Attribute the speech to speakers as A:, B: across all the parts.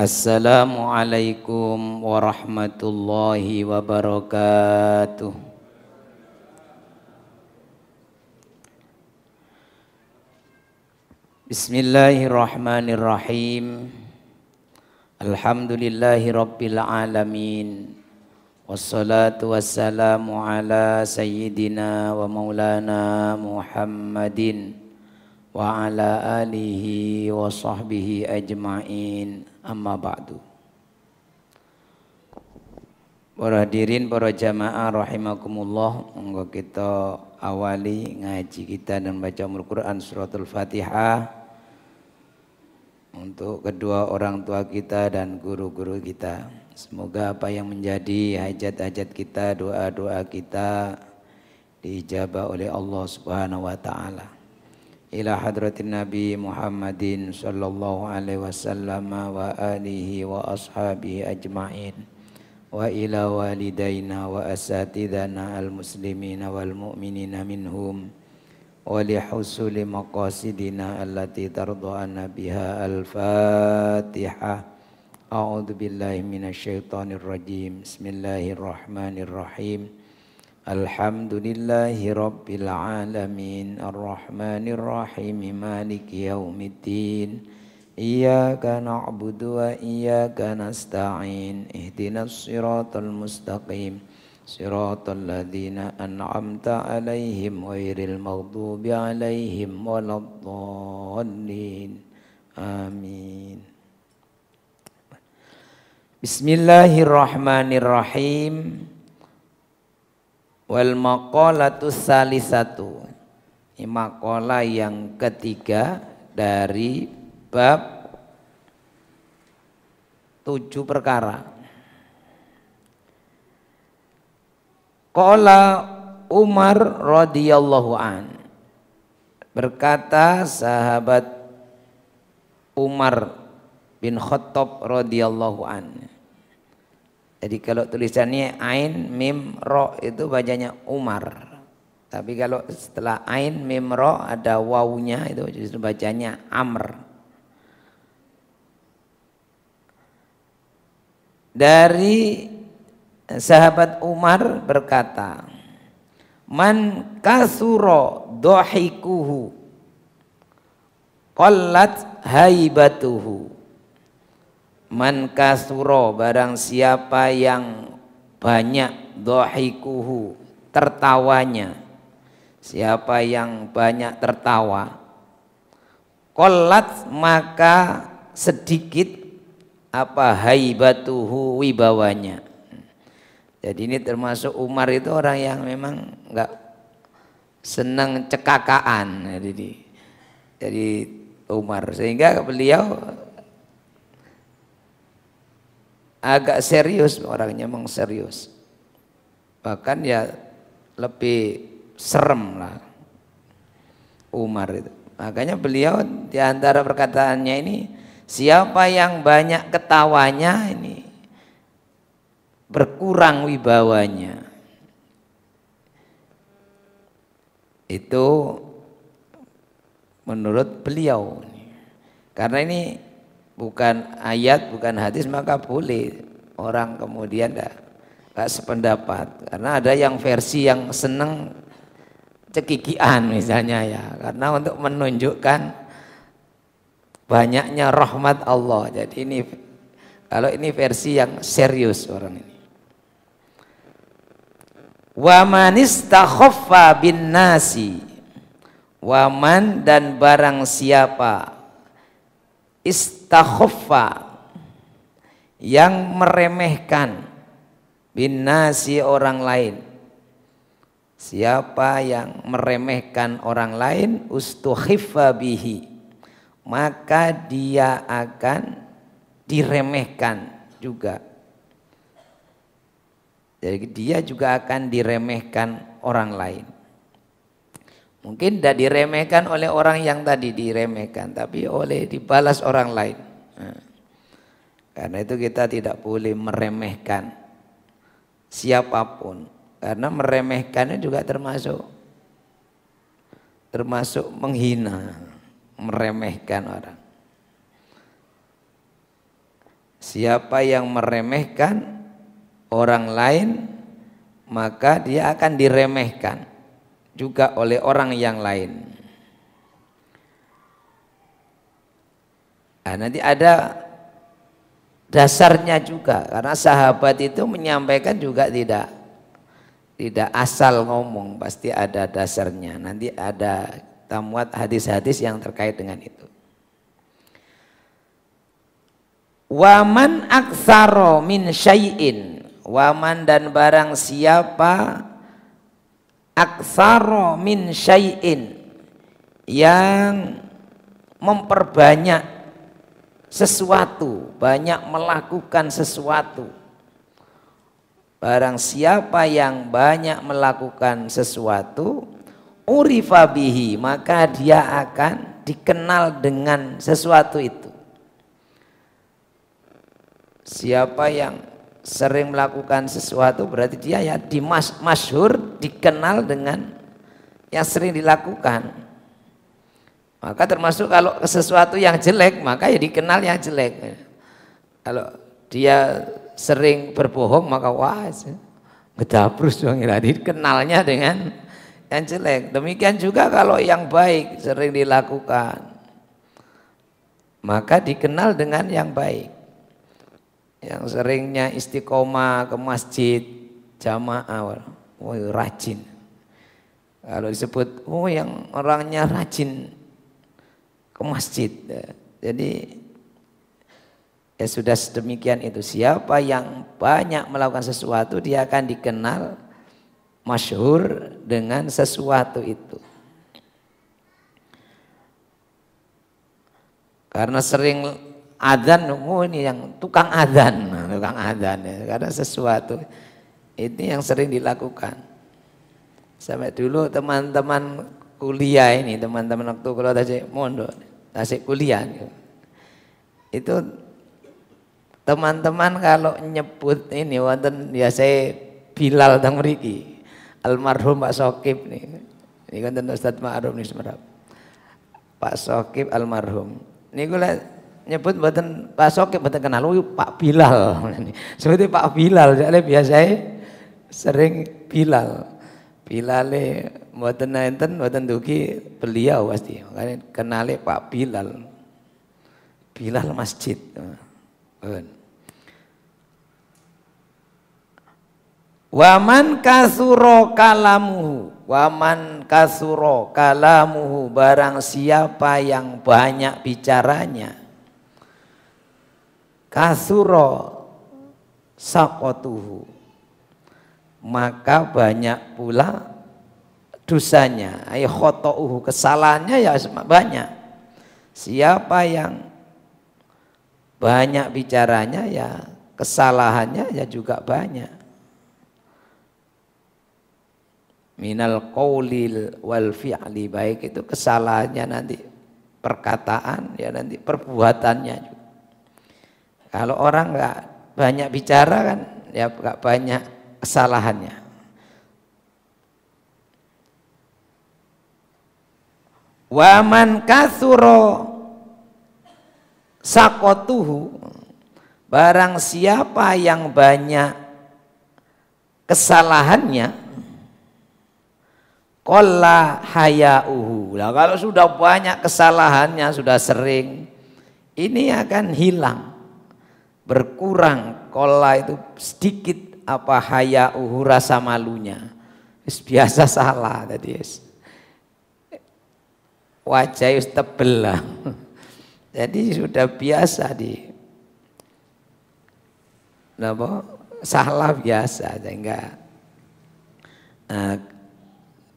A: Assalamualaikum warahmatullahi wabarakatuh. Bismillahirrahmanirrahim. Alhamdulillahi rabbil alamin. Wassalatu wassalamu ala sayyidina wa maulana Muhammadin wa ala alihi wa sahbihi ajma'in. Amma ba'du. Para hadirin, para jamaah rahimakumullah, monggo kita awali ngaji kita dan baca Al-Quran suratul Fatihah untuk kedua orang tua kita dan guru-guru kita. Semoga apa yang menjadi hajat-hajat kita, doa-doa kita diijabah oleh Allah Subhanahu wa taala. Ila hadratin Nabi Muhammadin sallallahu alaihi wasallam wa alihi wa ashabihi ajma'in wa ila walidaina wa asatidana al-muslimina wal mu'minina minhum wa li husuli maqasidina allati tarda'ana biha al-Fatihah. A'udzu billahi minasyaitonir rajim. Bismillahirrahmanirrahim. Alhamdulillahi rabbil alamin arrahmanir rahim maliki yaumiddin iyyaka na'budu wa iyyaka nasta'in ihdinas siratal mustaqim siratal ladzina an'amta 'alaihim ghairil maghdubi 'alaihim waladdallin amin. Bismillahirrahmanirrahim. Wal maqalatus salisatu. Ini maqalah yang ketiga dari bab 7 perkara. Qala Umar radhiyallahu an. Berkata sahabat Umar bin Khattab radhiyallahu an. Jadi kalau tulisannya ain mim ro itu bacanya Umar. Tapi kalau setelah ain mim ro ada wawunya itu justru bacanya Amr. Dari sahabat Umar berkata, man kasuro dohikuhu qallat haibatuhu. Man kasuro, barang siapa yang banyak dohikuhu, tertawanya, siapa yang banyak tertawa, qallat maka sedikit apa haibatuhu, wibawanya. Jadi ini termasuk Umar itu orang yang memang enggak senang cekakaan. Jadi Umar, sehingga beliau agak serius, orangnya memang serius. Bahkan ya lebih serem lah Umar itu. Makanya beliau di antara perkataannya ini, siapa yang banyak ketawanya ini berkurang wibawanya. Itu menurut beliau. Karena ini bukan ayat, bukan hadis, maka boleh orang kemudian gak sependapat. Karena ada yang versi yang seneng cekikian misalnya ya, karena untuk menunjukkan banyaknya rahmat Allah. Jadi ini kalau ini versi yang serius orang ini. Wa man istakhaffa bin nasi, waman dan barang siapa istakhaffa yang meremehkan bin nasi orang lain. Siapa yang meremehkan orang lain, ustukhiffa bihi, maka dia akan diremehkan juga. Jadi dia juga akan diremehkan orang lain. Mungkin tidak diremehkan oleh orang yang tadi diremehkan, tapi oleh dibalas orang lain. Karena itu kita tidak boleh meremehkan siapapun, karena meremehkannya juga termasuk menghina, meremehkan orang. Siapa yang meremehkan orang lain, maka dia akan diremehkan juga oleh orang yang lain. Nah, nanti ada dasarnya juga, karena sahabat itu menyampaikan juga tidak asal ngomong, pasti ada dasarnya. Nanti ada tamuat hadis-hadis yang terkait dengan itu. Waman aktsaro min syai'in, waman dan barang siapa aktsaro min syai'in, yang memperbanyak sesuatu, banyak melakukan sesuatu. Barang siapa yang banyak melakukan sesuatu, urifa bihi, maka dia akan dikenal dengan sesuatu itu. Siapa yang sering melakukan sesuatu berarti dia ya masyhur, dikenal dengan yang sering dilakukan. Maka termasuk kalau sesuatu yang jelek, maka ya dikenal yang jelek. Kalau dia sering berbohong, maka wah ngedabrus dong, dikenalnya dengan yang jelek. Demikian juga kalau yang baik sering dilakukan, maka dikenal dengan yang baik. Yang seringnya istiqomah ke masjid jamaah, oh rajin. Kalau disebut oh yang orangnya rajin ke masjid, jadi ya sudah sedemikian itu. Siapa yang banyak melakukan sesuatu, dia akan dikenal masyhur dengan sesuatu itu. Karena sering adzan, oh ini yang tukang adzan ya, karena sesuatu ini yang sering dilakukan. Sampai dulu teman-teman kuliah ini, teman-teman waktu kalau tasik mondok, tasik kuliah itu teman-teman kalau nyebut ini wonten ya saya Bilal teng mriki, almarhum Pak Sokib nih. Ini kan Ustaz Ma'ruf nih semerap. Pak Sokib almarhum. Niku nyebut mboten Pak Sokib mboten kenal, Pak Bilal. Seperti Pak Bilal, soalnya biasanya sering Bilal. Bilale mboten enten, mboten dugi beliau pasti. Makanya kenale Pak Bilal. Bilal masjid. Waman kasuro kalamuhu, waman kasuro kalamuhu, barang siapa yang banyak bicaranya, kasuro sakotuhu, maka banyak pula dosanya. Ay khotouhu, kesalahannya ya banyak. Siapa yang banyak bicaranya, ya kesalahannya ya juga banyak. Minal qaulil wal fi'li, baik itu kesalahannya nanti perkataan, ya nanti perbuatannya juga. Kalau orang nggak banyak bicara kan, ya nggak banyak kesalahannya. Waman katsuro sakotuhu, barang siapa yang banyak kesalahannya, qalla hayauhu. Nah, kalau sudah banyak kesalahannya, sudah sering, ini akan hilang, berkurang. Qalla itu sedikit apa, hayauhu rasa malunya. Biasa salah tadi. Wajah tebel lah. Jadi sudah biasa salah biasa, sehingga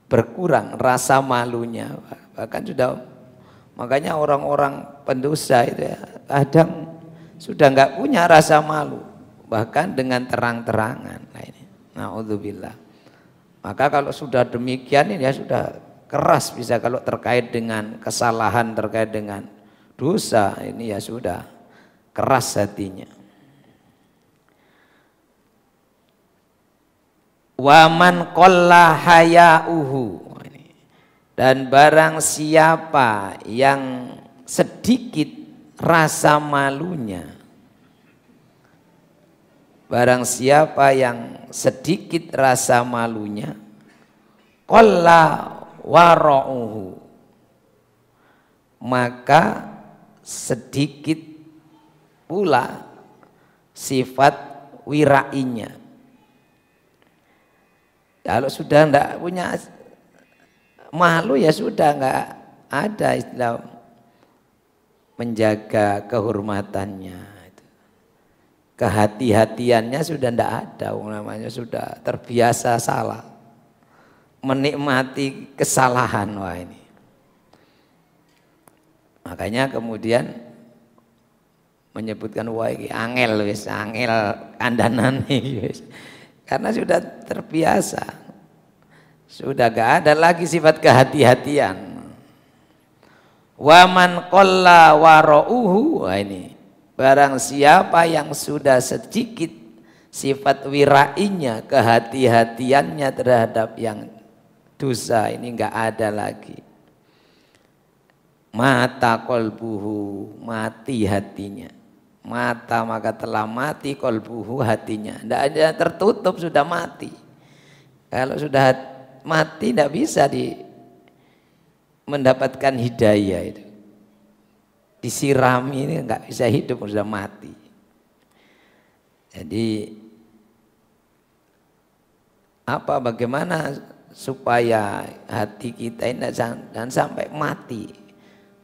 A: berkurang rasa malunya. Bahkan sudah, makanya orang-orang pendosa itu ya, kadang sudah nggak punya rasa malu, bahkan dengan terang-terangan. Nah ini, naudzubillah. Maka kalau sudah demikian ini ya sudah keras, bisa kalau terkait dengan kesalahan, terkait dengan dosa, ini ya sudah keras hatinya. Waman qalla hayauhu, dan barang siapa yang sedikit rasa malunya, barang siapa yang sedikit rasa malunya, qalla wara'uhu, maka sedikit pula sifat wirainya. Kalau sudah enggak punya malu ya sudah enggak ada istilah menjaga kehormatannya. Kehati-hatiannya sudah enggak ada, namanya sudah terbiasa salah. Menikmati kesalahan, wah ini. Makanya kemudian menyebutkan wah ini angel wis, angel kandanan wis. Karena sudah terbiasa. Sudah enggak ada lagi sifat kehati-hatian. Wa man qalla wara'uhu, wah ini. Barang siapa yang sudah sedikit sifat wirainya, kehati-hatiannya terhadap yang dosa ini enggak ada lagi. Mata qalbuhu, mati hatinya. Mata maka telah mati qalbuhu, hatinya. Enggak ada, tertutup, sudah mati. Kalau sudah mati enggak bisa mendapatkan hidayah itu. Disirami ini enggak bisa hidup, sudah mati. Jadi bagaimana supaya hati kita ini jangan sampai mati?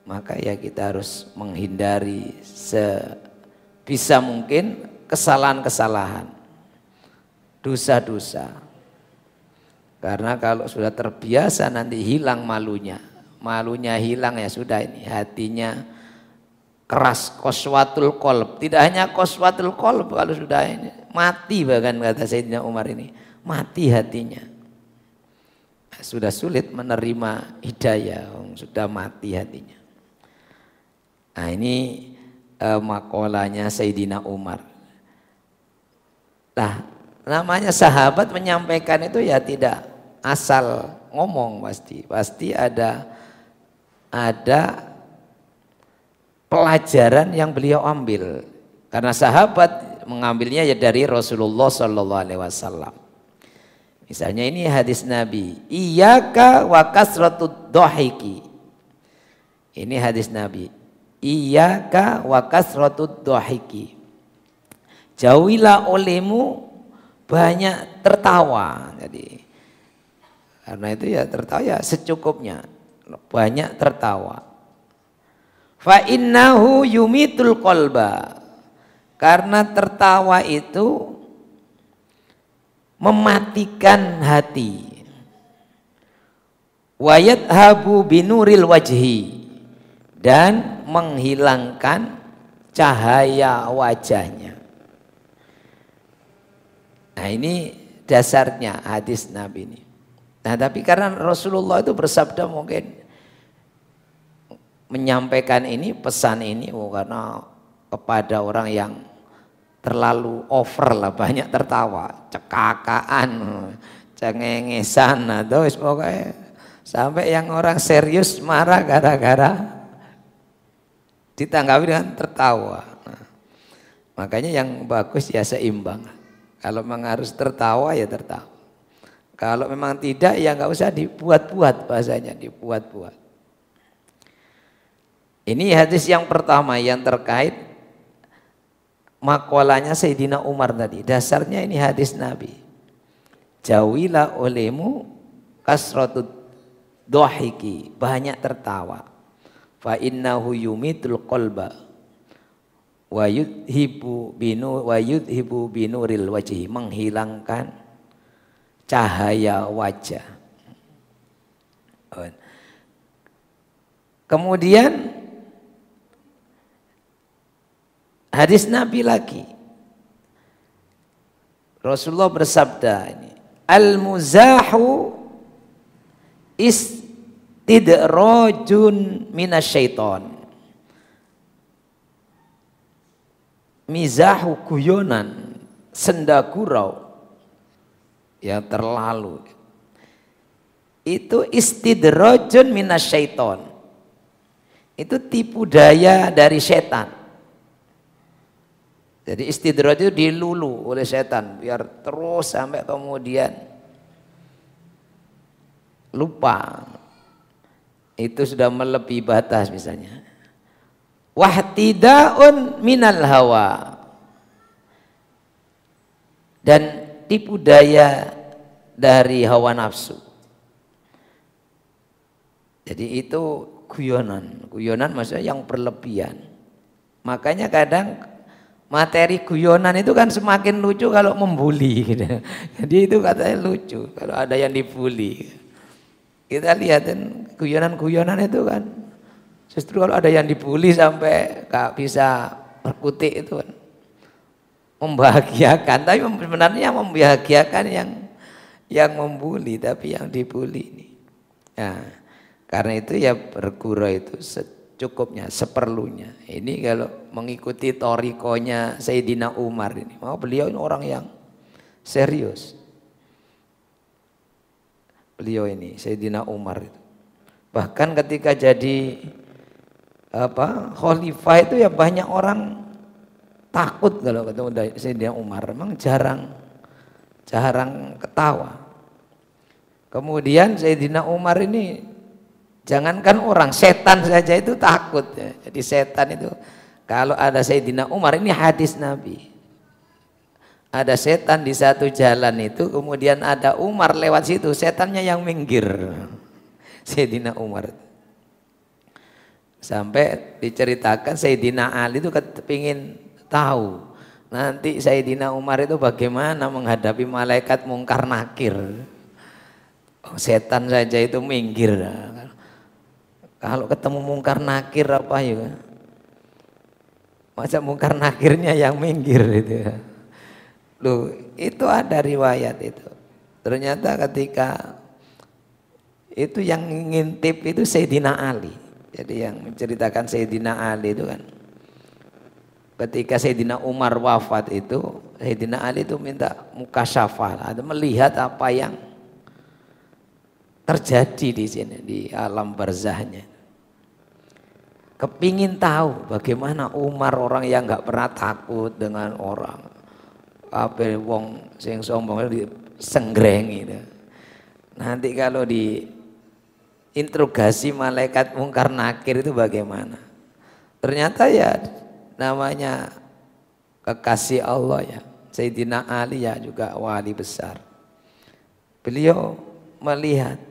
A: Maka ya kita harus menghindari sebisa mungkin kesalahan-kesalahan, dosa-dosa. Karena kalau sudah terbiasa nanti hilang malunya. Malunya hilang ya sudah, ini hatinya keras, qaswatul qalb. Tidak hanya qaswatul qalb, kalau sudah ini mati, bahkan kata Sayyidina Umar ini mati hatinya. Sudah sulit menerima hidayah, sudah mati hatinya. Nah ini makolanya Sayyidina Umar. Nah namanya sahabat menyampaikan itu ya tidak asal ngomong, pasti ada pelajaran yang beliau ambil, karena sahabat mengambilnya ya dari Rasulullah Sallallahu Alaihi Wasallam. Misalnya ini hadis Nabi, iyyaka wa kasratud dhahiki. Ini hadis Nabi, iyyaka wa kasratud dhahiki. Jauhilah olehmu banyak tertawa. Jadi karena itu ya tertawa ya secukupnya, banyak tertawa. Fa innahu yumitul qalba, karena tertawa itu mematikan hati. Wa yadhabu binuril wajhi, dan menghilangkan cahaya wajahnya. Nah ini dasarnya hadis Nabi ini. Nah tapi karena Rasulullah itu bersabda mungkin menyampaikan ini, pesan ini karena kepada orang yang terlalu over lah, banyak tertawa, cekakaan, cengengesan, atau pokoknya sampai yang orang serius marah gara-gara ditanggapi dengan tertawa. Nah, makanya yang bagus ya seimbang. Kalau memang harus tertawa ya tertawa. Kalau memang tidak ya nggak usah dibuat-buat, bahasanya dibuat-buat. Ini hadis yang pertama yang terkait makolanya Sayyidina Umar tadi. Dasarnya ini hadis Nabi. Jauhilah olehmu kasratud dhahiki, banyak tertawa. Fa innahu yumitul qalba wa yudhibu binuril wajhi, menghilangkan cahaya wajah. Kemudian hadis Nabi lagi, Rasulullah bersabda ini, al-muzahu istidrajun minasyaiton. Mizahu guyonan, senda gurau yang terlalu, itu istidrajun minasyaiton. Itu tipu daya dari setan. Jadi istidraj itu dilulu oleh setan biar terus sampai kemudian lupa. Itu sudah melebihi batas misalnya. Wahtidaun minal hawa. Dan tipu daya dari hawa nafsu. Jadi itu guyonan. Guyonan maksudnya yang berlebihan. Makanya kadang materi guyonan itu kan semakin lucu kalau membuli gitu. Jadi itu katanya lucu kalau ada yang dibully. Kita lihat kan guyonan-guyonan itu kan justru kalau ada yang dibully sampai gak bisa berkutik itu kan membahagiakan, tapi sebenarnya membahagiakan yang membuli, tapi yang dibully ini. Nah, karena itu ya bergurau itu secukupnya, seperlunya. Ini kalau mengikuti torikonya Sayyidina Umar ini, beliau ini orang yang serius. Beliau ini Sayyidina Umar itu. Bahkan ketika jadi khalifah itu ya banyak orang takut kalau ketemu Sayyidina Umar. Memang jarang ketawa. Kemudian Sayyidina Umar ini jangankan orang, setan saja itu takut ya. Jadi setan itu kalau ada Sayyidina Umar, ini hadis Nabi. Ada setan di satu jalan itu, kemudian ada Umar lewat situ, setannya yang minggir. Sayyidina Umar. Sampai diceritakan Sayyidina Ali itu kepingin tahu nanti Sayyidina Umar itu bagaimana menghadapi malaikat mungkar nakir. Setan saja itu minggir. Kalau ketemu mungkar nakir apa ya? Masa mungkar nakirnya yang minggir itu ya. Loh, itu ada riwayat itu. Ternyata ketika itu yang ngintip itu Sayyidina Ali. Jadi yang menceritakan Sayyidina Ali itu kan ketika Sayyidina Umar wafat itu, Sayyidina Ali itu minta mukasyafah, ada melihat apa yang terjadi di sini di alam barzahnya. Kepingin tahu bagaimana Umar, orang yang nggak pernah takut dengan orang. Apa wong sing sombong disenggreng itu. Nanti kalau di interogasi malaikat mungkar nakir itu bagaimana? Ternyata ya namanya kekasih Allah ya. Sayyidina Ali ya juga wali besar. Beliau melihat.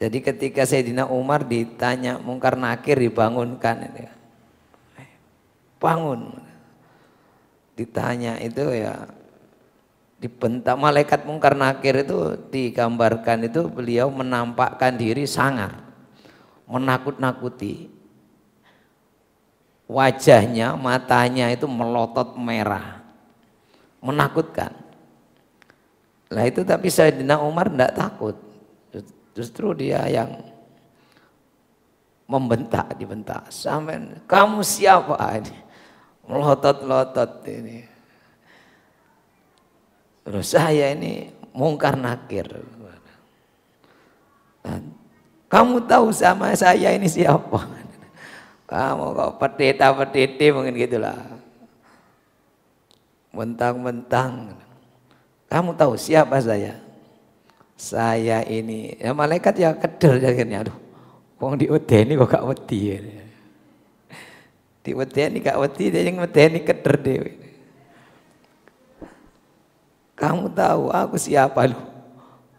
A: Jadi ketika Sayyidina Umar ditanya mungkar nakir dibangunkan itu. Bangun. Ditanya itu ya dibentak malaikat mungkar nakir itu digambarkan itu beliau menampakkan diri sangar, menakut-nakuti. Wajahnya, matanya itu melotot merah, menakutkan. Lah itu tapi Sayyidina Umar tidak takut, justru dia yang dibentak sampai kamu siapa ini? Melotot-lotot ini. Terus saya ini mungkar nakir. Dan kamu tahu sama saya ini siapa? Kamu kok petita-petiti mungkin gitulah. Mentang-mentang. Kamu tahu siapa saya? Saya ini. Ya malaikat ya keder akhirnya. Aduh, wong diudeni kok gak wedi. Diwedeni gak wedi, dia yang wedeni keder dewe. Kamu tahu aku siapa lu?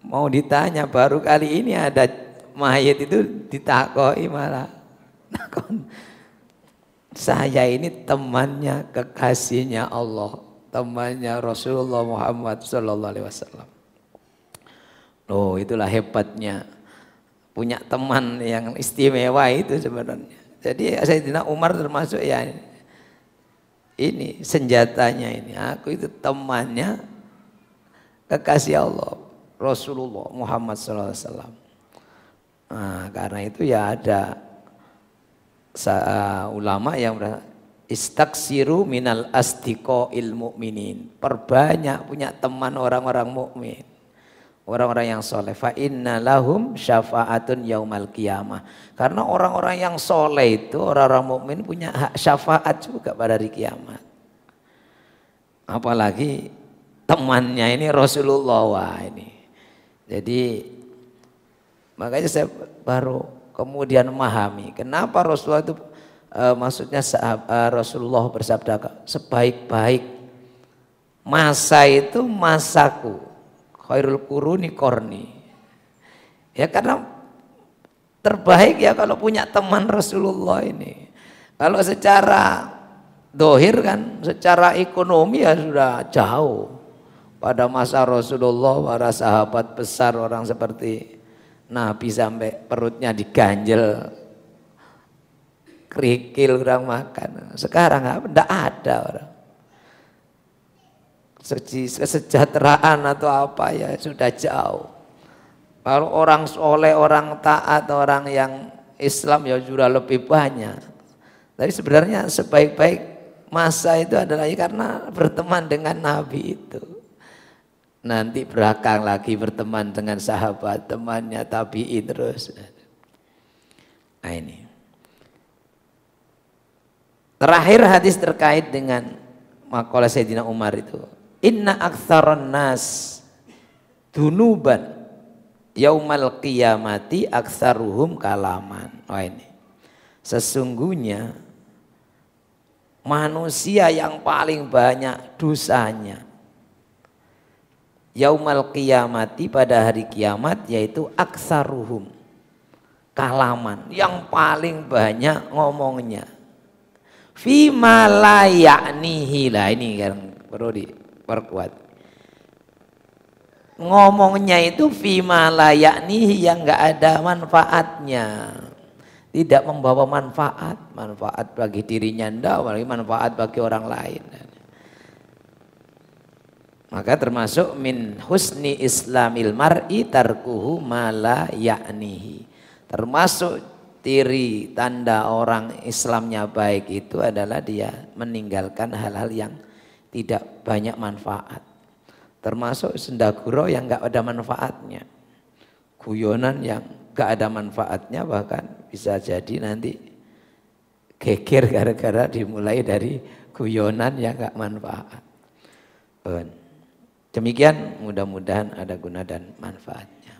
A: Mau ditanya baru kali ini ada mayat itu ditakoi malah. Saya ini temannya kekasihnya Allah, temannya Rasulullah Muhammad sallallahu alaihi wasallam. Loh, itulah hebatnya punya teman yang istimewa itu sebenarnya. Jadi Sayyidina Umar termasuk ya ini senjatanya ini. Aku itu temannya kekasih Allah Rasulullah Muhammad sallallahu alaihi wasallam. Nah, karena itu ya ada ulama yang istaksiru minal asdiqoil mu'minin. Perbanyak punya teman orang-orang mukmin. Orang-orang yang soleh, fa inna lahum syafa'atun yaumal qiyamah. Karena orang-orang yang soleh itu, orang-orang mukmin punya hak syafaat juga pada hari kiamat. Apalagi temannya ini Rasulullah. Wah ini. Jadi makanya saya baru kemudian memahami kenapa Rasulullah itu maksudnya Rasulullah bersabda sebaik-baik masa itu masaku, khairul quruni qarni. Ya karena terbaik ya kalau punya teman Rasulullah ini. Kalau secara dohir kan, secara ekonomi ya sudah jauh. Pada masa Rasulullah para sahabat besar orang seperti Nabi sampai perutnya diganjel, kerikil kurang makan. Sekarang enggak ada orang. Kesejahteraan atau apa ya sudah jauh. Kalau orang soleh, orang taat, orang yang Islam ya sudah lebih banyak. Tapi sebenarnya sebaik-baik masa itu adalah karena berteman dengan Nabi itu. Nanti belakang lagi berteman dengan sahabat, temannya tabi'in terus. Nah ini. Terakhir hadis terkait dengan maqalah Sayyidina Umar itu. Inna aktsaran nas dunuban yaumal qiyamati aktsaruhum kalaman. Wah ini. Sesungguhnya manusia yang paling banyak dosanya yaumal qiyamati pada hari kiamat yaitu aktsaruhum kalaman, yang paling banyak ngomongnya fima la ya'nihi. Lah ini kan perlu diperkuat, ngomongnya itu fima la ya'nihi yang enggak ada manfaatnya, tidak membawa manfaat bagi dirinya enggak, bagi manfaat bagi orang lain. Maka termasuk min husni islamil mar'i tarkuhu ma la ya'nihi. Termasuk ciri tanda orang Islamnya baik itu adalah dia meninggalkan hal-hal yang tidak banyak manfaat. Termasuk sendaguro yang enggak ada manfaatnya. Guyonan yang enggak ada manfaatnya, bahkan bisa jadi nanti geger gara-gara dimulai dari guyonan yang enggak manfaat. Demikian, mudah-mudahan ada guna dan manfaatnya.